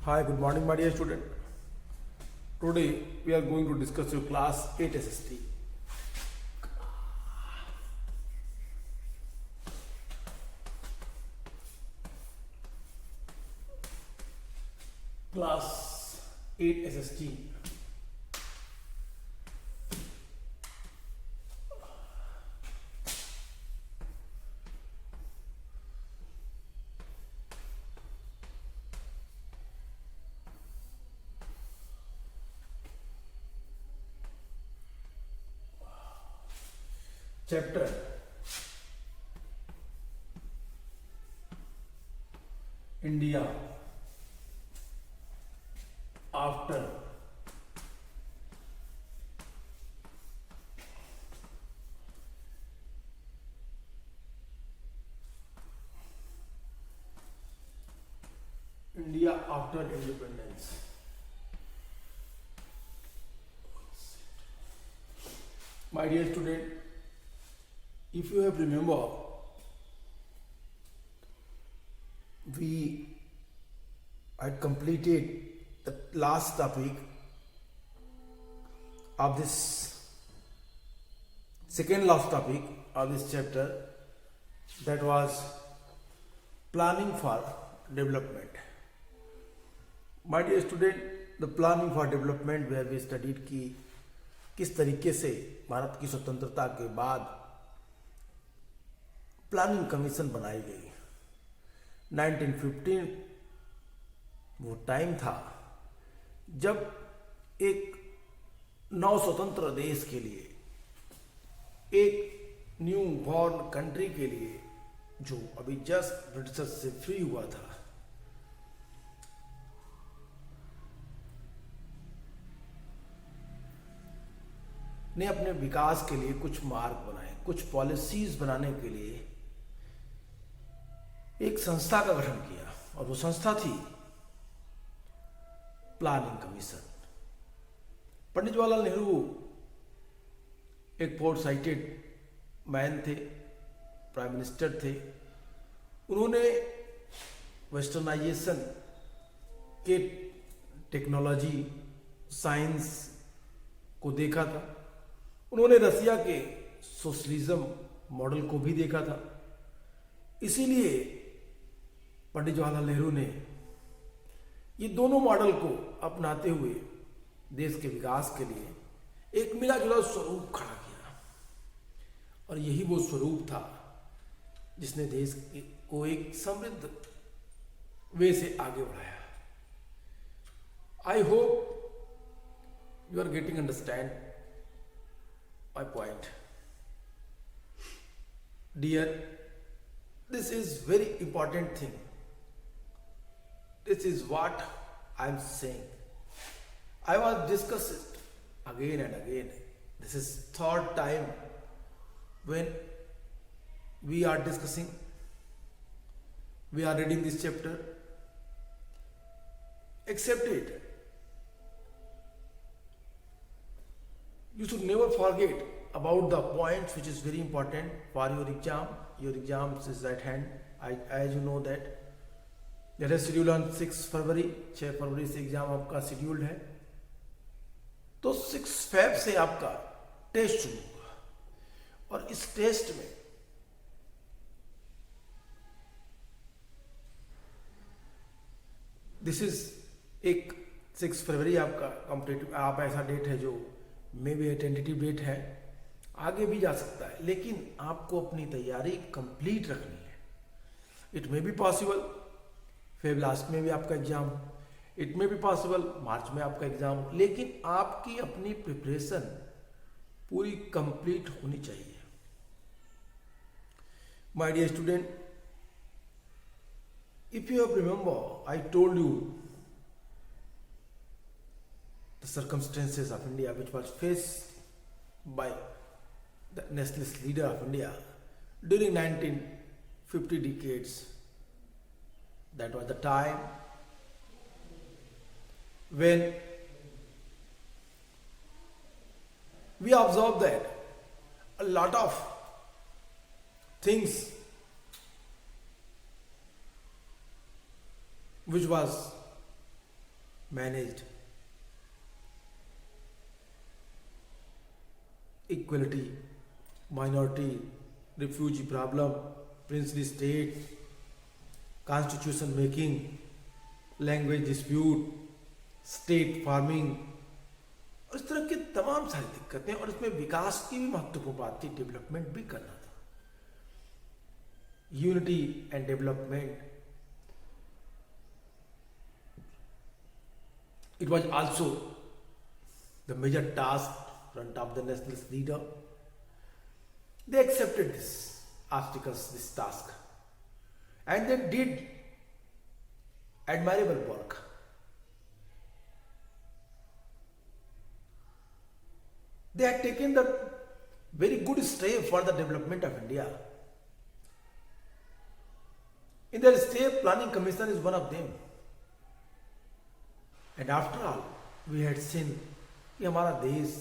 Hi, good morning, my dear student. Today we are going to discuss your class 8 SST. Class 8 SST. Chapter India after India after independence. My dear student, if you have remember, we had completed the last topic of this second last topic of this chapter, that was planning for development. My dear student, the planning for development where we studied कि किस तरीके से भारत की स्वतंत्रता के बाद planning commission बनाई गई। 1915 वो टाइम था जब एक नव स्वतंत्र देश के लिए, एक न्यू बॉर्न कंट्री के लिए जो अभी जस्ट ब्रिटिशर्स से फ्री हुआ था, ने अपने विकास के लिए कुछ मार्ग बनाए, कुछ पॉलिसीज बनाने के लिए एक संस्था का गठन किया, और वो संस्था थी प्लानिंग कमीशन। पंडित जवाहरलाल नेहरू एक फोर्ट साइटेड मैन थे, प्राइम मिनिस्टर थे। उन्होंने वेस्टर्नाइजेशन के टेक्नोलॉजी, साइंस को देखा था। उन्होंने रसिया के सोशलिज्म मॉडल को भी देखा था। इसीलिए पंडित जवाहरलाल नेहरू ने ये दोनों मॉडल को अपनाते हुए देश के विकास के लिए एक मिला जुला स्वरूप खड़ा किया, और यही वो स्वरूप था जिसने देश को एक समृद्ध वे से आगे बढ़ाया। I hope you are getting understand my point. Dear, this is very important thing. This is what I am saying. I was discuss it again and again. This is third time when we are discussing, we are reading this chapter. Accept it. You should never forget about the points which is very important for your exam. Your exams is at hand. As you know that there is schedule on 6 फरवरी, 6 फरवरी से exam आपका scheduled है। तो 6 Feb से आपका test शुरू होगा, और इस टेस्ट में दिस इज एक 6 फरवरी आपका कॉम्पिटेटिव, आप ऐसा डेट है जो मे भी टेंटेटिव डेट है, आगे भी जा सकता है, लेकिन आपको अपनी तैयारी कंप्लीट रखनी है। It may be possible Feb last में भी आपका exam, it may be possible March में आपका एग्जाम, लेकिन आपकी अपनी प्रिपरेशन पूरी कंप्लीट होनी चाहिए। My dear student, if you have remember I told you the circumstances of India which was faced by the nationalist leader of India during 1950 decades. That was the time when we observed that a lot of things which was managed equality, minority, refugee problem, princely state, constitution making, language dispute, state farming, इस तरह की तमाम सारी दिक्कतें, और इसमें विकास की भी महत्वपूर्ण बात थी, डेवलपमेंट भी करना था. Unity and development, it was also the major task front of the nationalist leader. They accepted this obstacles, this task, and they did admirable work. They had taken the very good step for the development of India. In their step, Planning Commission is one of them. And after all, we had seen कि हमारा देश,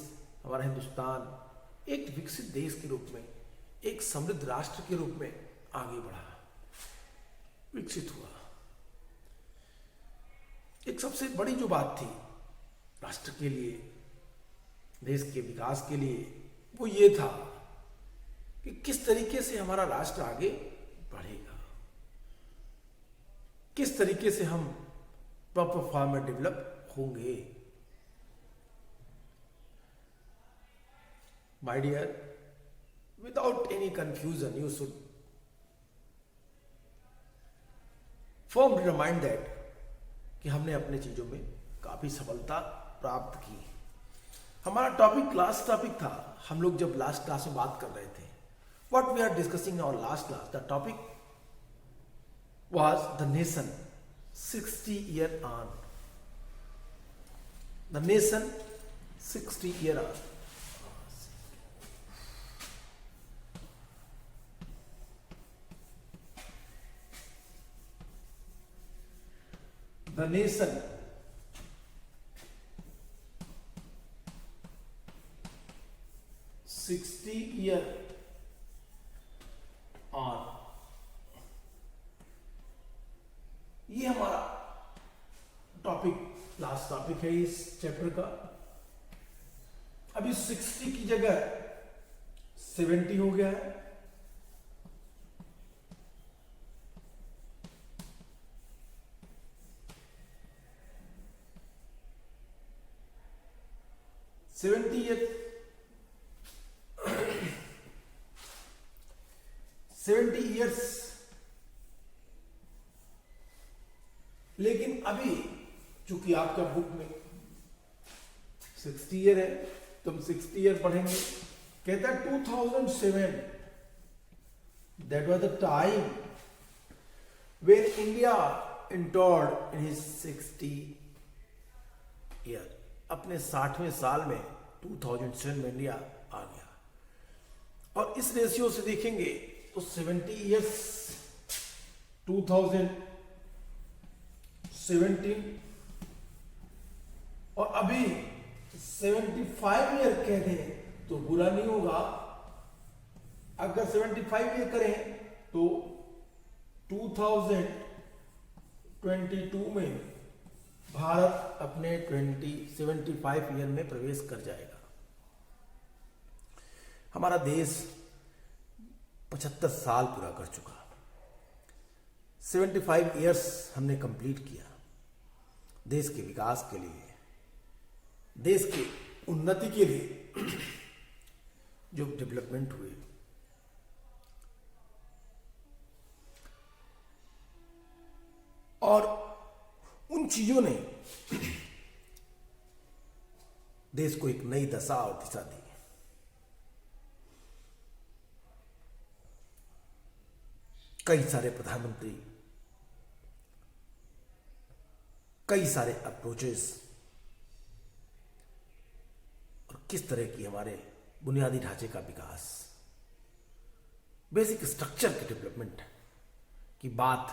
हमारा हिंदुस्तान एक विकसित देश के रूप में, एक समृद्ध राष्ट्र के रूप में आगे बढ़ा, विकसित हुआ. एक सबसे बड़ी जो बात थी राष्ट्र के लिए, देश के विकास के लिए, वो ये था कि किस तरीके से हमारा राष्ट्र आगे बढ़ेगा, किस तरीके से हम प्रॉपर फॉर्म में डेवलप होंगे. My dear, without any confusion you should firmly remind that कि हमने अपने चीजों में काफी सफलता प्राप्त की. हमारा टॉपिक लास्ट टॉपिक था. हम लोग जब लास्ट क्लास में बात कर रहे थे, what we are discussing our last class, the topic was the nation 60 year on. The nation 60 year on. The nation year on. ये हमारा टॉपिक, लास्ट टॉपिक है इस चैप्टर का. अभी 60 की जगह 70 हो गया है. Seventy years. लेकिन अभी चूंकि आपका बुक में 60 ईयर है, तुम 60 ईयर पढ़ेंगे. कहता है 2007, that was the time when India entered in his 60 year. अपने 60वें साल में 2007 में इंडिया आ गया. और इस रेशियो से देखेंगे तो 70 ईयर्स 2017 और अभी 75 ईयर कह दें तो बुरा नहीं होगा. अगर 75 ईयर करें तो 2022 में भारत अपने 75 ईयर में प्रवेश कर जाएगा. हमारा देश 75 साल पूरा कर चुका. 75 ईयर्स हमने कंप्लीट किया देश के विकास के लिए, देश की उन्नति के लिए. जो डेवलपमेंट हुए, और उन चीजों ने देश को एक नई दशा और दिशा दी. कई सारे प्रधानमंत्री, कई सारे अप्रोचेस, और किस तरह की हमारे बुनियादी ढांचे का विकास, बेसिक स्ट्रक्चर के डेवलपमेंट की बात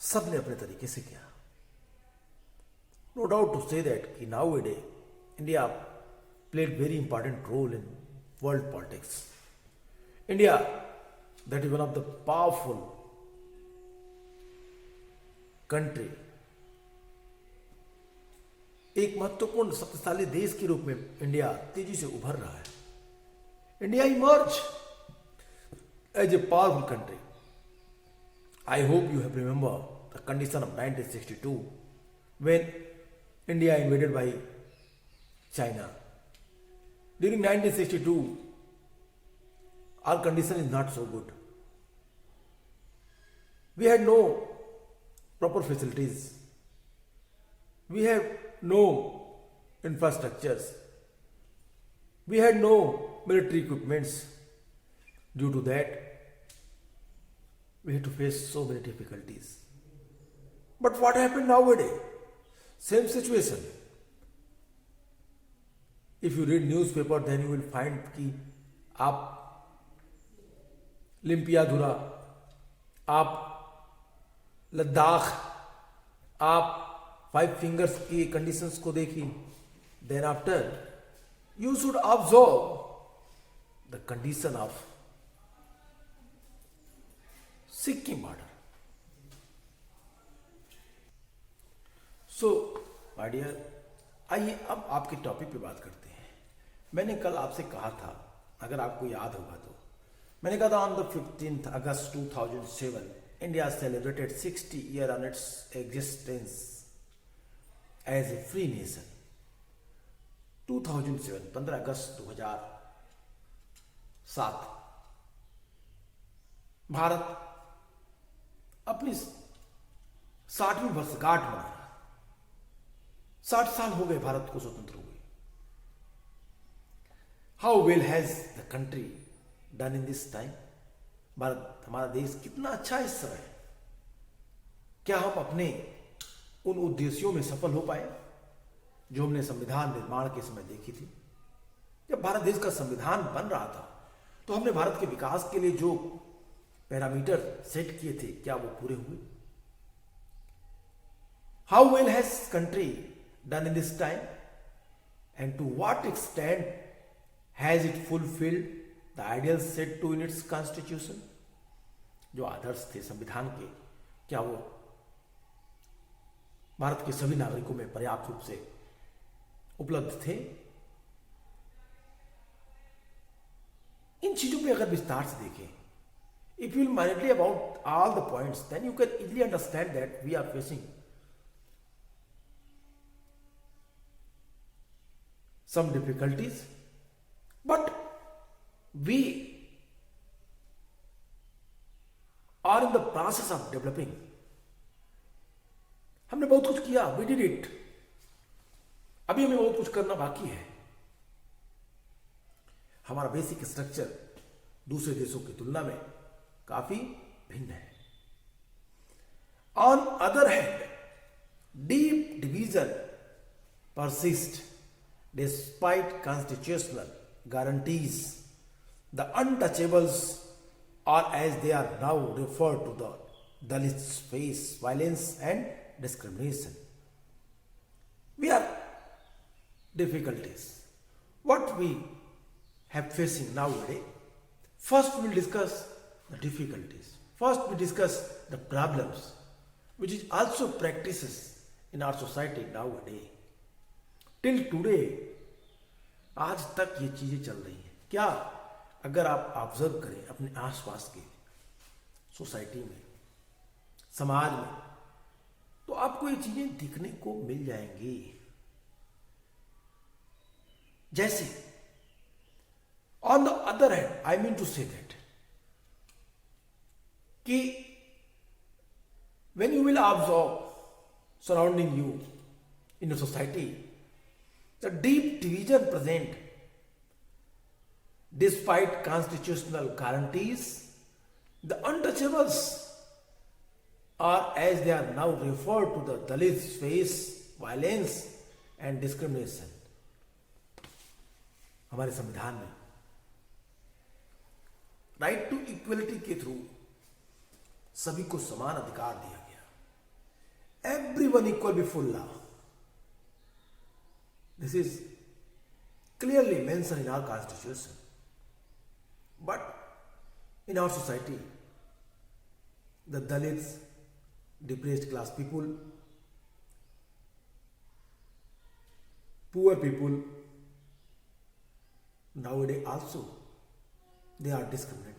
सबने अपने तरीके से किया. No doubt to say that कि now a day India played very important role in world politics. India, that is one of the powerful country एक महत्वपूर्ण शक्तिशाली देश के रूप में इंडिया तेजी से उभर रहा है. India emerge as a powerful country. I hope you have remember the condition of 1962 when India invaded by China. During 1962, our condition is not so good. We had no proper facilities. We have no infrastructures. We had no military equipments. Due to that, we had to face so many difficulties. But what happened nowadays? Same situation. If you read newspaper, then you will find कि आप लिम्पियाधुरा, आप लद्दाख, आप five fingers की conditions को देखिए. Then after you should observe the condition of Sikkim border. So my dear, आइए अब आपके टॉपिक पे बात करते हैं. मैंने कल आपसे कहा था, अगर आपको याद होगा तो, मैंने कहा था on the 15th August 2007 India celebrated 60 year on its existence as a free nation. 2007 15 अगस्त 2007 भारत अपनी 60वीं वर्षगांठ मना रहा. 60 साल हो गए भारत को स्वतंत्र हुए. How well has the country done in this time. Bharat, हमारा देश कितना अच्छा है इस समय. क्या हम अपने उन उद्देश्यों में सफल हो पाए जो हमने संविधान निर्माण के समय देखी थी. जब भारत देश का संविधान बन रहा था तो हमने भारत के विकास के लिए जो पैरामीटर सेट किए थे, क्या वो पूरे हुए? How well has country done in this time and to what extent has it fulfilled the ideal set to in its constitution. जो आदर्श थे संविधान के, क्या वो भारत के सभी नागरिकों में पर्याप्त रूप से उपलब्ध थे? इन चीजों पे अगर विस्तार से देखें, if you will minutely about all the points, then you can easily understand that we are facing some difficulties, but we are in the process of developing. हमने बहुत कुछ किया, we did it. अभी हमें बहुत कुछ करना बाकी है. हमारा बेसिक स्ट्रक्चर दूसरे देशों की तुलना में काफी भिन्न है. On other hand, deep division persist despite constitutional guarantees. The untouchables, or as they are now referred to, the Dalits, face violence and discrimination. We are difficulties. What we have facing nowadays? First we will discuss the difficulties. First we discuss the problems, which is also practices in our society nowadays. Till today, आज तक ये चीजें चल रही हैं. क्या अगर आप ऑब्जर्व करें अपने आसपास के सोसाइटी में, समाज में, तो आपको ये चीजें दिखने को मिल जाएंगी. जैसे on the other hand, I mean to say that कि when you will observe surrounding you in a society, the deep division present despite constitutional guarantees, the untouchables, or as they are now referred to, the Dalits, face violence and discrimination. हमारे संविधान में right to equality के through सभी को समान अधिकार दिया गया. Everyone equal before law. This is clearly mention in our constitution. But in our society, the Dalits, depressed class people, Poor people nowadays also they are discriminated.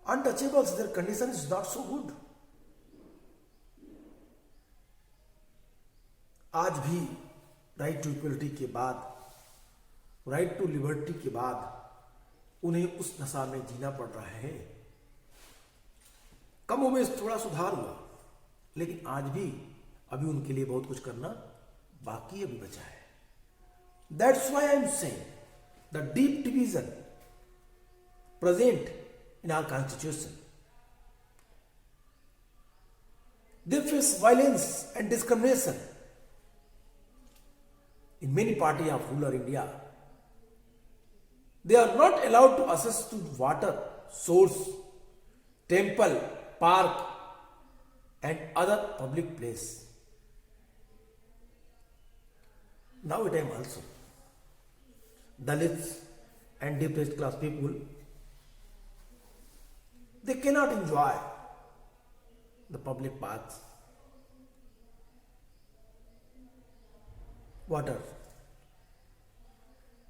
Untouchables, their condition is not so good. आज भी right to equality के बाद, right to liberty के बाद उन्हें उस दशा में जीना पड़ रहा है। कम उम्र में थोड़ा सुधार हुआ, लेकिन आज भी अभी उनके लिए बहुत कुछ करना बाकी अभी बचा है। That's why I am saying the deep division present in our constitution, they face violence and discrimination in many parts of rural India. They are not allowed to access to water source, temple, park and other public place. Now a time also, Dalits and depressed class people, they cannot enjoy the public paths, water,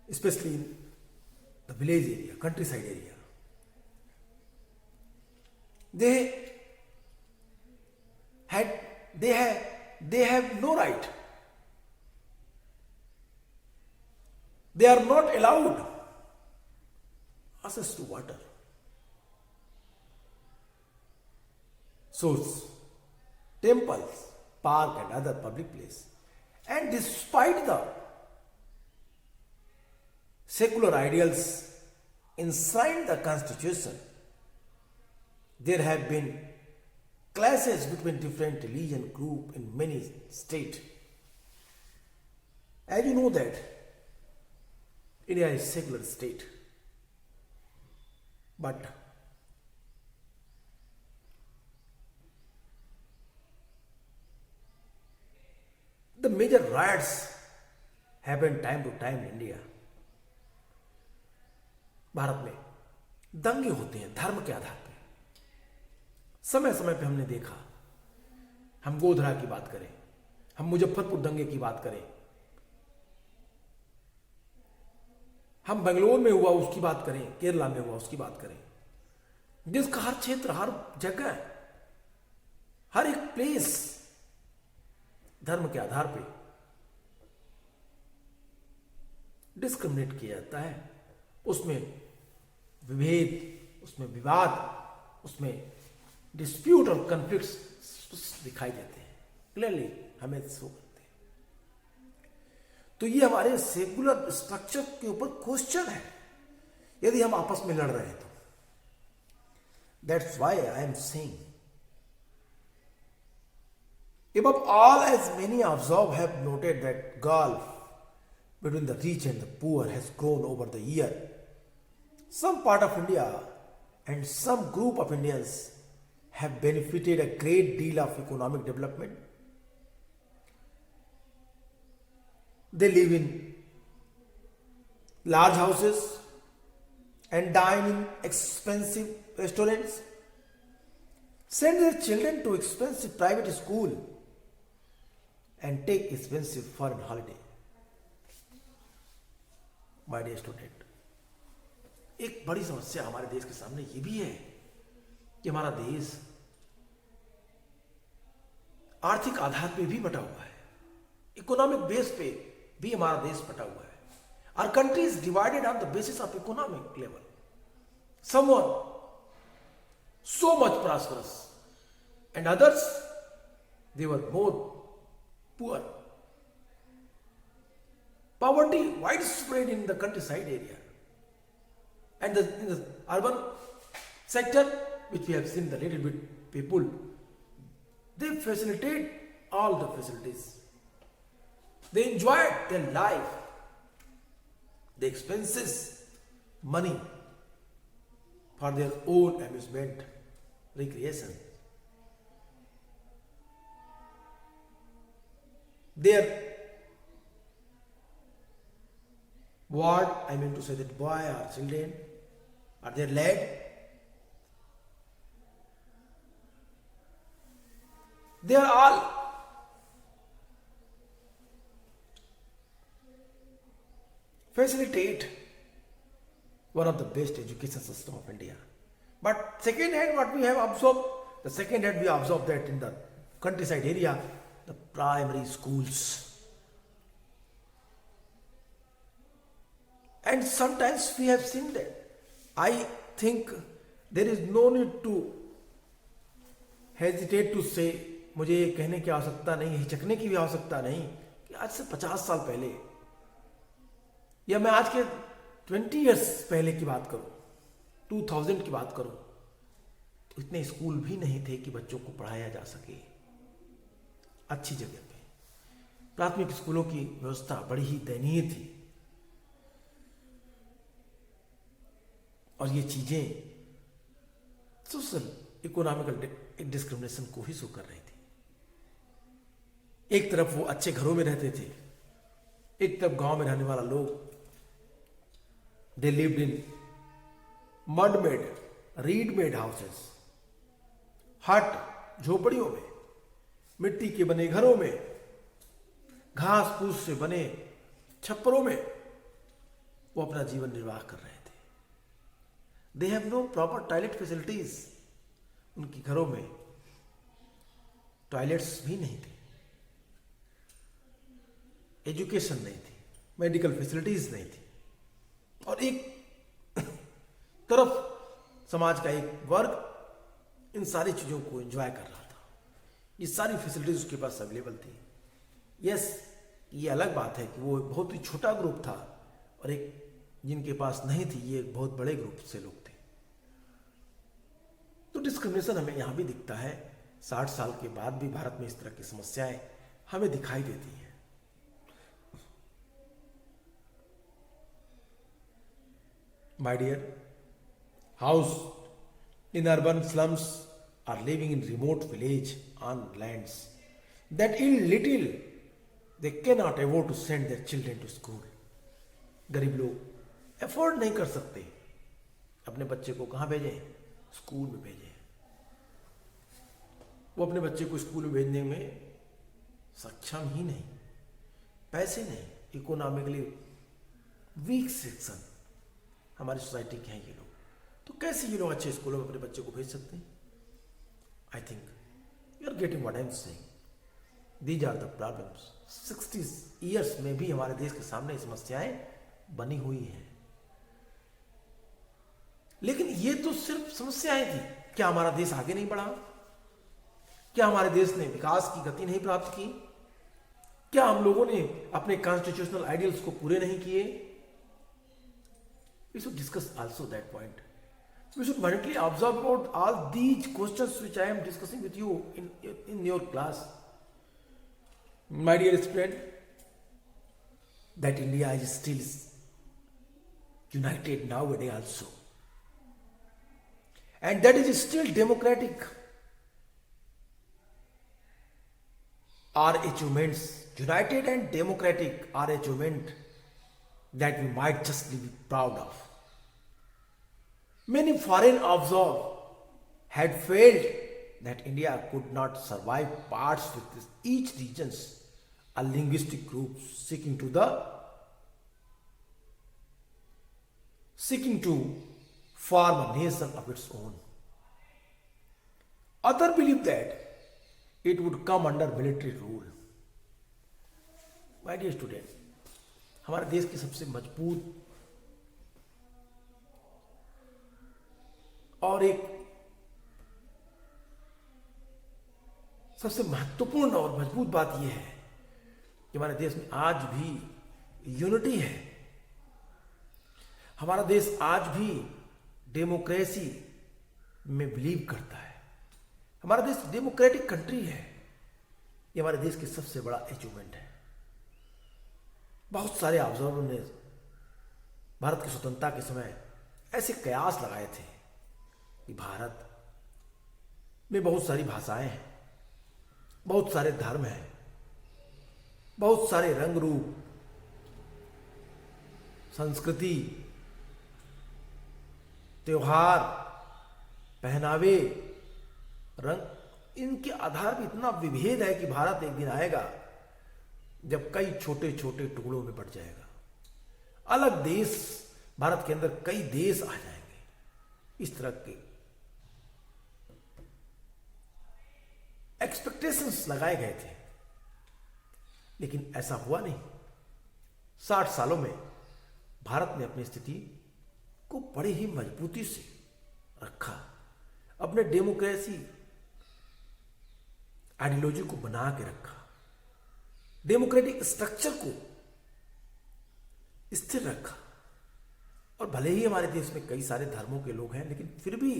especially in the village area, countryside area. They have no right. They are not allowed access to water source, temples, park and other public place. And despite the secular ideals inside the constitution, there have been clashes between different religion group in many states. As you know that India is secular state, but the major riots happen time to time in India. Bharat में दंगे होते हैं धर्म के आधार पर। समय समय पे हमने देखा, हम गोधरा की बात करें, हम मुजफ्फरपुर दंगे की बात करें, हम बेंगलोर में हुआ उसकी बात करें, केरला में हुआ उसकी बात करें। देश का हर क्षेत्र, हर जगह, हर एक प्लेस धर्म के आधार पे डिस्क्रिमिनेट किया जाता है। उसमें विभेद, उसमें विवाद, उसमें डिस्प्यूट और कॉन्फ्लिक्ट्स दिखाई देते हैं, क्लियरली हमें शो करते हैं। तो ये हमारे सेकुलर स्ट्रक्चर के ऊपर क्वेश्चन है यदि हम आपस में लड़ रहे हैं तो। That's why I am saying above all, as many observe have noted that gulf between the rich and the poor has grown over the year. Some part of India and some group of Indians have benefited a great deal of economic development. They live in large houses and dine in expensive restaurants, send their children to expensive private school and take expensive foreign holiday. My dear student, एक बड़ी समस्या हमारे देश के सामने ये भी है कि हमारा देश आर्थिक आधार पे भी बटा हुआ है, इकोनॉमिक बेस पे भी हमारा देश बटा हुआ है। Our country is divided on the basis of economic level. Someone so much prosperous and others they were more poor. Poverty widespread in the countryside area and in the urban sector, which we have seen the little bit people, they facilitate all the facilities. They enjoy their life, the expenses, money for their own amusement, recreation. Their ward, I mean to say that boy or children, are they led? They are all facilitate one of the best education system of India. But second hand, what we have observed, the second hand we observed that in the countryside area, the primary schools. And sometimes we have seen that. I think there is no need to hesitate to say, मुझे ये कहने की आवश्यकता नहीं, हिचकने की भी आवश्यकता नहीं कि आज से 50 साल पहले या मैं आज के 20 इयर्स पहले की बात करूं, 2000 की बात करूं, तो इतने स्कूल भी नहीं थे कि बच्चों को पढ़ाया जा सके अच्छी जगह पे। प्राथमिक स्कूलों की व्यवस्था बड़ी ही दयनीय थी और ये चीजें सोशल इकोनॉमिकल डिस्क्रिमिनेशन को ही शो कर रही थी। एक तरफ वो अच्छे घरों में रहते थे, एक तरफ गांव में रहने वाला लोग, they lived in mud made read made houses, हट झोपड़ियों में, मिट्टी के बने घरों में, घास फूस से बने छप्परों में वो अपना जीवन निर्वाह कर रहे थे। They have no proper toilet facilities, उनके घरों में टॉयलेट्स भी नहीं थे, एजुकेशन नहीं थी, मेडिकल फैसिलिटीज नहीं थी, और एक तरफ समाज का एक वर्ग इन सारी चीजों को एंजॉय कर रहा था। ये सारी फैसिलिटीज उसके पास अवेलेबल थी। यस, ये अलग बात है कि वो एक बहुत ही छोटा ग्रुप था और एक जिनके पास नहीं थी, ये एक बहुत बड़े ग्रुप से लोग थे। तो डिस्क्रिमिनेशन हमें यहां भी दिखता है। 60 साल के बाद भी भारत में इस तरह की समस्याएं हमें दिखाई देती हैं। My dear, housed in urban slums are living in remote village on lands that in little they cannot afford to send their children to school. गरीब लोग अफोर्ड नहीं कर सकते अपने बच्चे को कहाँ भेजें, स्कूल में भेजें। वो अपने बच्चे को स्कूल में भेजने में सक्षम ही नहीं, पैसे नहीं, इकोनॉमिकली वीक सेक्शन हमारी सोसाइटी के हैं ये लोग। तो कैसे ये लोग अच्छे स्कूलों में अपने बच्चे को भेज सकते हैं? I think you are getting what I am saying. These are the problems. 60 years में भी हमारे देश के सामने समस्याएं बनी हुई हैं। लेकिन ये तो सिर्फ समस्याएं थी। क्या हमारा देश आगे नहीं बढ़ा? क्या हमारे देश ने विकास की गति नहीं प्राप्त की? क्या हम लोगों ने अपने कॉन्स्टिट्यूशनल आइडियल्स को पूरे नहीं किए? We should discuss also that point. We should mindfully observe about all these questions which I am discussing with you in your class. My dear student, that India is still united nowadays also. And that is still democratic. Our achievements, united and democratic, are achievement that we might justly be proud of. Many foreign observers had felt that India could not survive parts with each regions, a linguistic group seeking to form a nation of its own. Others believe that it would come under military rule. My dear student, हमारे देश की सबसे मजबूत और एक सबसे महत्वपूर्ण और मजबूत बात यह है कि हमारे देश में आज भी यूनिटी है। हमारा देश आज भी डेमोक्रेसी में बिलीव करता है। हमारा देश डेमोक्रेटिक कंट्री है। ये हमारे देश की सबसे बड़ा अचीवमेंट है। बहुत सारे ऑब्जर्वर ने भारत की स्वतंत्रता के समय ऐसे कयास लगाए थे कि भारत में बहुत सारी भाषाएं हैं, बहुत सारे धर्म हैं, बहुत सारे रंग रूप, संस्कृति, त्योहार, पहनावे, रंग, इनके आधार पर इतना विभेद है कि भारत एक दिन आएगा जब कई छोटे छोटे टुकड़ों में बट जाएगा। अलग देश, भारत के अंदर कई देश आ जाएंगे, इस तरह के एक्सपेक्टेशंस लगाए गए थे। लेकिन ऐसा हुआ नहीं। 60 सालों में भारत ने अपनी स्थिति को बड़ी ही मजबूती से रखा, अपने डेमोक्रेसी आइडियोलॉजी को बना के रखा, डेमोक्रेटिक स्ट्रक्चर को स्थिर रखा। और भले ही हमारे देश में कई सारे धर्मों के लोग हैं, लेकिन फिर भी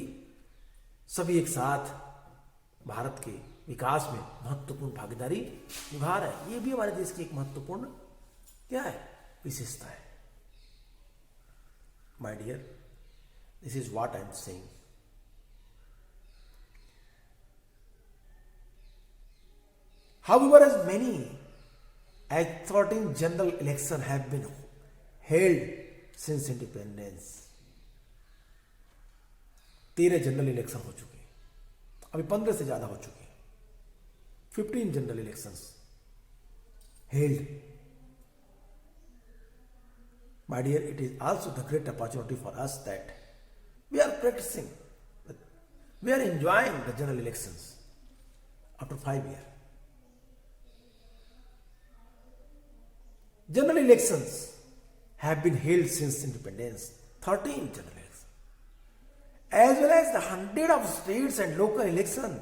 सभी एक साथ भारत के विकास में महत्वपूर्ण भागीदारी निभा रहे हैं। ये भी हमारे देश की एक महत्वपूर्ण क्या है, विशेषता है। My dear, this is what I am saying. However, as many as 13 general elections have been held since independence, 13 general election हो चुके हैं, अभी 15 से ज्यादा हो चुके हैं। 15 general elections held. My dear, it is also the great opportunity for us that we are practicing, we are enjoying the general elections after 5 years. General elections have been held since independence, 13 general elections, as well as the 100 of states and local elections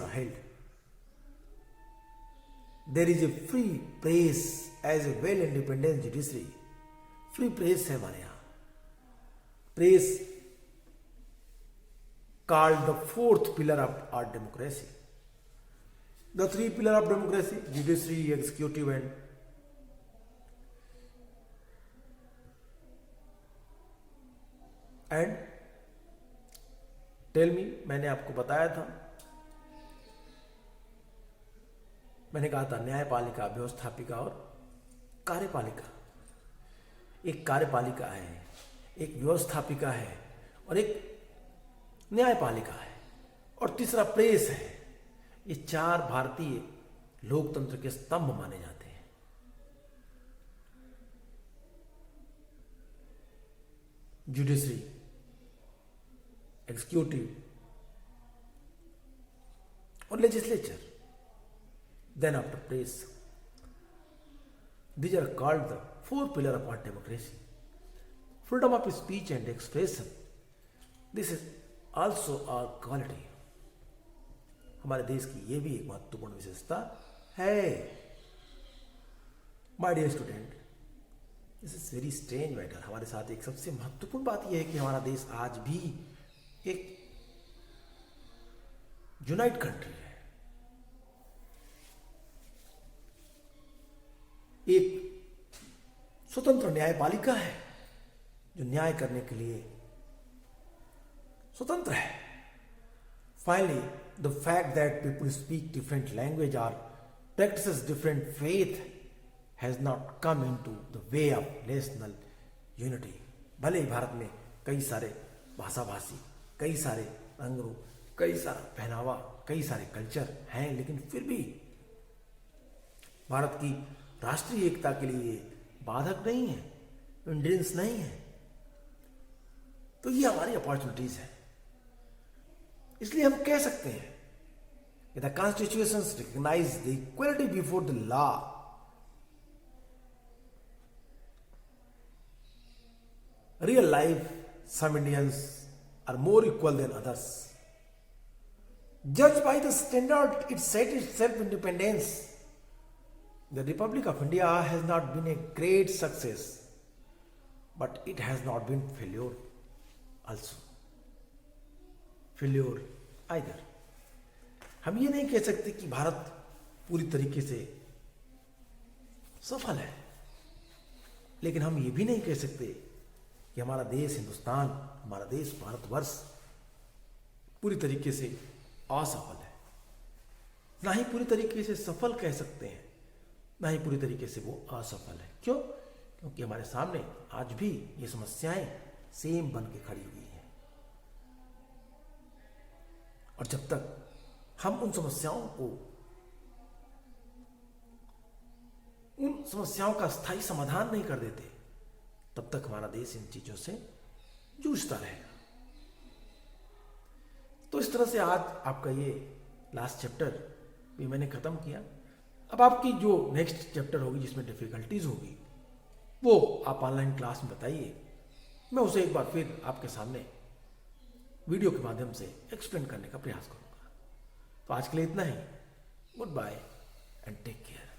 are held. There is a free press as a well independent judiciary. Free press है हमारे यहाँ. Press called the fourth pillar of our democracy. The three pillars of democracy: judiciary, executive and tell me, मैंने आपको बताया था, मैंने कहा था न्यायपालिका, व्यवस्थापिका और कार्यपालिका। एक कार्यपालिका है, एक व्यवस्थापिका है और एक न्यायपालिका है, और तीसरा प्रेस है। ये चार भारतीय लोकतंत्र के स्तंभ माने जाते हैं। जुडिशरी, एग्जीक्यूटिव और legislature, then after press. These are called the four pillars of our democracy. Freedom of speech and expression. This is also our quality. हमारे देश की ये भी एक महत्वपूर्ण विशेषता है। My dear student, this is very strange matter. हमारे साथ एक सबसे महत्वपूर्ण बात यह है कि हमारा देश आज भी एक यूनाइट कंट्री है, एक स्वतंत्र न्यायपालिका है जो न्याय करने के लिए स्वतंत्र है। Finally, the fact that people speak different language or practices different faith has not come into the way of national unity. भले ही भारत में कई सारे भाषाभाषी, कई सारे रंगरूप, कई सारा पहनावा, कई सारे कल्चर हैं, लेकिन फिर भी भारत की राष्ट्रीय एकता के लिए बाधक नहीं है, हिंड्रेंस नहीं है। तो ये हमारी अपॉर्चुनिटीज है। इसलिए हम कह सकते हैं कि the constitution recognise the equality before the law. Real life, some Indians are more equal than others. Judged by the standard it set itself independence, the Republic of India has not been a great success, but it has not been failure also. Failure either. हम ये नहीं कह सकते कि भारत पूरी तरीके से सफल है, लेकिन हम ये भी नहीं कह सकते कि हमारा देश हिंदुस्तान, हमारा देश भारतवर्ष पूरी तरीके से असफल है। ना ही पूरी तरीके से सफल कह सकते हैं, ना ही पूरी तरीके से वो असफल है। क्यों? क्योंकि हमारे सामने आज भी ये समस्याएं सेम बन के खड़ी हुई हैं, और जब तक हम उन समस्याओं को उन समस्याओं का स्थायी समाधान नहीं कर देते, तब तक हमारा देश इन चीजों से जूझता रहेगा। तो इस तरह से आज आपका ये लास्ट चैप्टर भी मैंने खत्म किया। अब आपकी जो नेक्स्ट चैप्टर होगी जिसमें डिफिकल्टीज होगी वो आप ऑनलाइन क्लास में बताइए, मैं उसे एक बार फिर आपके सामने वीडियो के माध्यम से एक्सप्लेन करने का प्रयास करूंगा। तो आज के लिए इतना ही। Good bye and take care.